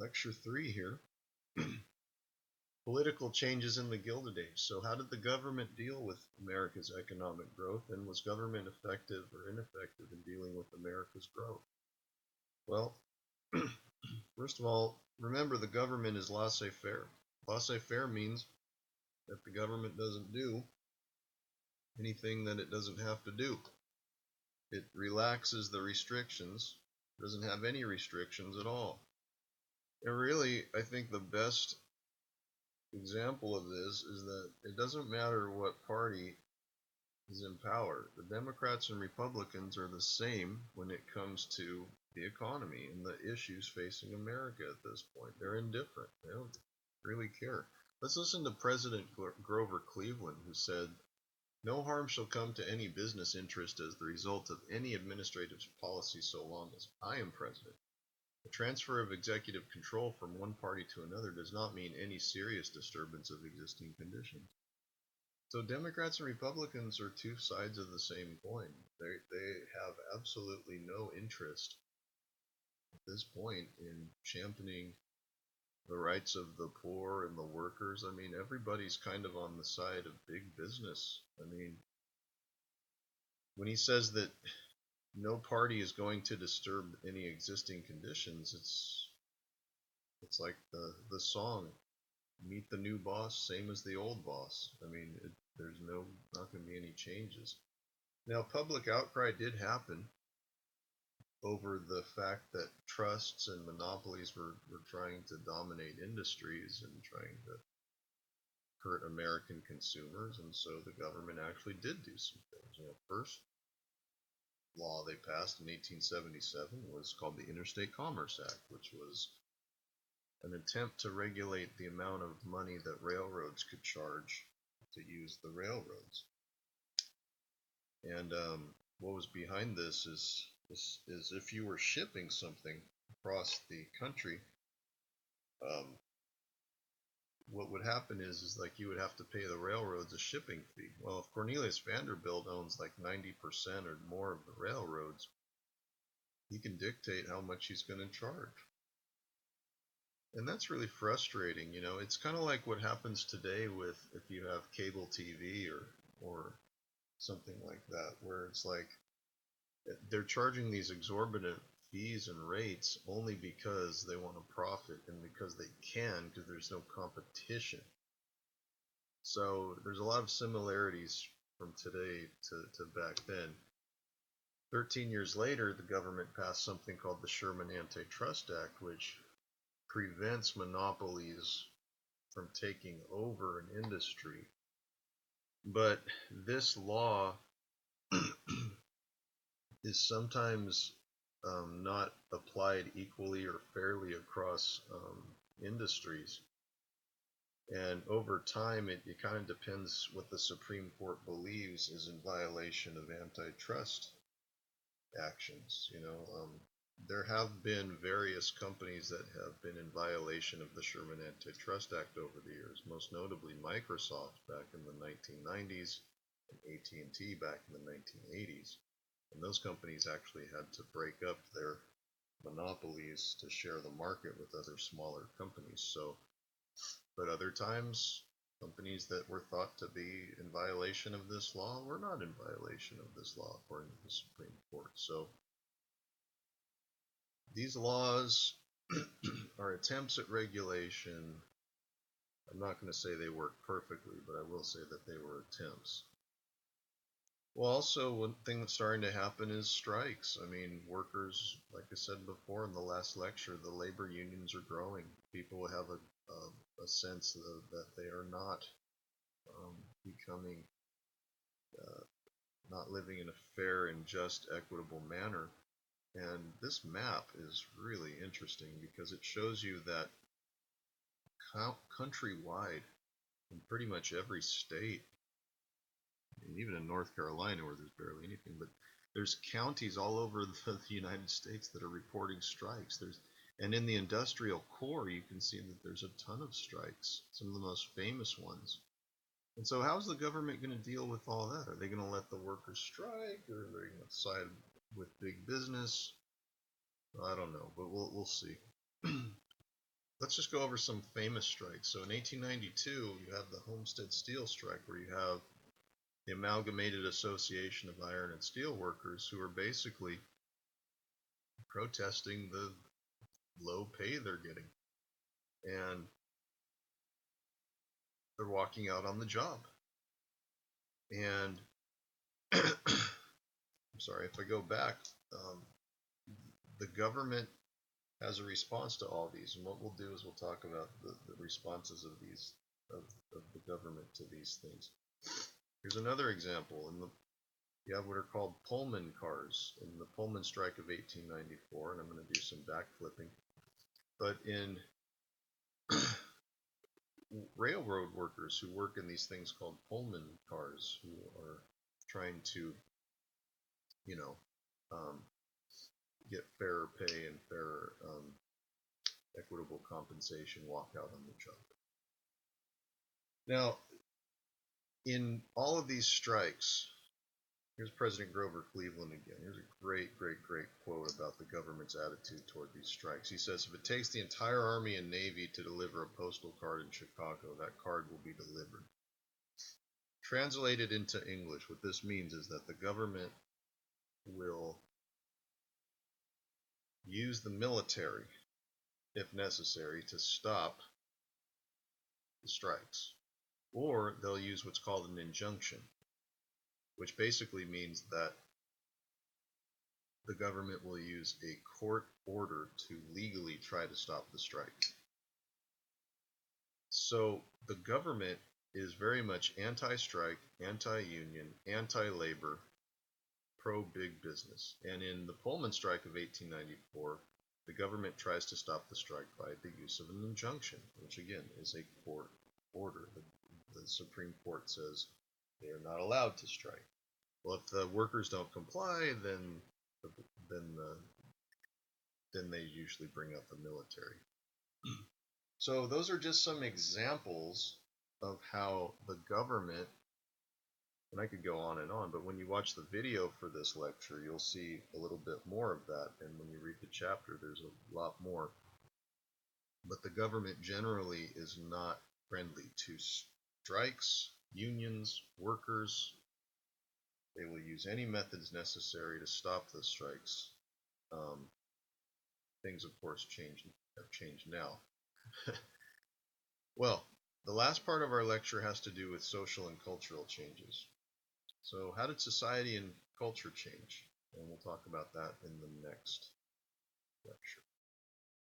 Lecture 3 here. Political changes in the Gilded Age. So how did the government deal with America's economic growth, and was government effective or ineffective in dealing with America's growth? Well, first of all, remember the government is laissez-faire. Laissez-faire means that the government doesn't do anything that it doesn't have to do. It relaxes the restrictions, doesn't have any restrictions at all. And really, I think the best example of this is that it doesn't matter what party is in power. The Democrats and Republicans are the same when it comes to the economy and the issues facing America at this point. They're indifferent. They don't really care. Let's listen to President Grover Cleveland, who said, "No harm shall come to any business interest as the result of any administrative policy so long as I am president. The transfer of executive control from one party to another does not mean any serious disturbance of existing conditions." So Democrats and Republicans are two sides of the same coin. They have absolutely no interest at this point in championing the rights of the poor and the workers. I mean, everybody's kind of on the side of big business. I mean, when he says that no party is going to disturb any existing conditions, it's like the song, "Meet the new boss, same as the old boss." I mean, there's not going to be any changes. Now, public outcry did happen over the fact that trusts and monopolies were trying to dominate industries and trying to hurt American consumers, and so the government actually did do some things. First law they passed in 1877 was called the Interstate Commerce Act, which was an attempt to regulate the amount of money that railroads could charge to use the railroads. And what was behind this is if you were shipping something across the country, what would happen is like you would have to pay the railroads a shipping fee. Well, if Cornelius Vanderbilt owns like 90% or more of the railroads, he can dictate how much he's going to charge. And that's really frustrating. It's kind of like what happens today with if you have cable TV or something like that, where it's like they're charging these exorbitant fees and rates only because they want to profit and because they can, because there's no competition. So there's a lot of similarities from today to back then. 13 years later, the government passed something called the Sherman Antitrust Act, which prevents monopolies from taking over an industry. But this law is sometimes not applied equally or fairly across industries. And over time, it kind of depends what the Supreme Court believes is in violation of antitrust actions. There have been various companies that have been in violation of the Sherman Antitrust Act over the years, most notably Microsoft back in the 1990s and AT&T back in the 1980s. And those companies actually had to break up their monopolies to share the market with other smaller companies. But other times, companies that were thought to be in violation of this law were not in violation of this law, according to the Supreme Court. So these laws are attempts at regulation. I'm not going to say they work perfectly, but I will say that they were attempts. Well, also, one thing that's starting to happen is strikes. I mean, workers, like I said before in the last lecture, the labor unions are growing. People have a sense that they are not becoming, not living in a fair and just, equitable manner. And this map is really interesting because it shows you that countrywide, in pretty much every state, and even in North Carolina where there's barely anything, but there's counties all over the United States that are reporting strikes. And in the industrial core, you can see that there's a ton of strikes, some of the most famous ones. And so how's the government going to deal with all that? Are they going to let the workers strike, or are they going to side with big business? I don't know, but we'll see. let's just go over some famous strikes. So in 1892, you have the Homestead Steel Strike, where you have the Amalgamated Association of Iron and Steel Workers, who are basically protesting the low pay they're getting. And they're walking out on the job. And I'm sorry, if I go back, the government has a response to all these. And what we'll do is we'll talk about the responses of these of the government to these things. Here's another example. You have what are called Pullman cars in the Pullman strike of 1894, and I'm going to do some backflipping. But in railroad workers who work in these things called Pullman cars, who are trying to, you know, get fairer pay and fairer equitable compensation, walk out on the job. Now, in all of these strikes, here's President Grover Cleveland again. Here's a great, great, great quote about the government's attitude toward these strikes. He says, if it takes the entire Army and Navy to deliver a postal card in Chicago, that card will be delivered. Translated into English, what this means is that the government will use the military, if necessary, to stop the strikes. Or they'll use what's called an injunction, which basically means that the government will use a court order to legally try to stop the strike. So the government is very much anti-strike, anti-union, anti-labor, pro-big business. And in the Pullman strike of 1894, the government tries to stop the strike by the use of an injunction, which again is a court order. The Supreme Court says they are not allowed to strike. Well, if the workers don't comply, then they usually bring out the military. So those are just some examples of how the government, and I could go on and on, but when you watch the video for this lecture, you'll see a little bit more of that, and when you read the chapter, there's a lot more. But the government generally is not friendly to strikes, unions, workers. They will use any methods necessary to stop the strikes. Things, of course, have changed now. Well, the last part of our lecture has to do with social and cultural changes. So how did society and culture change? And we'll talk about that in the next lecture.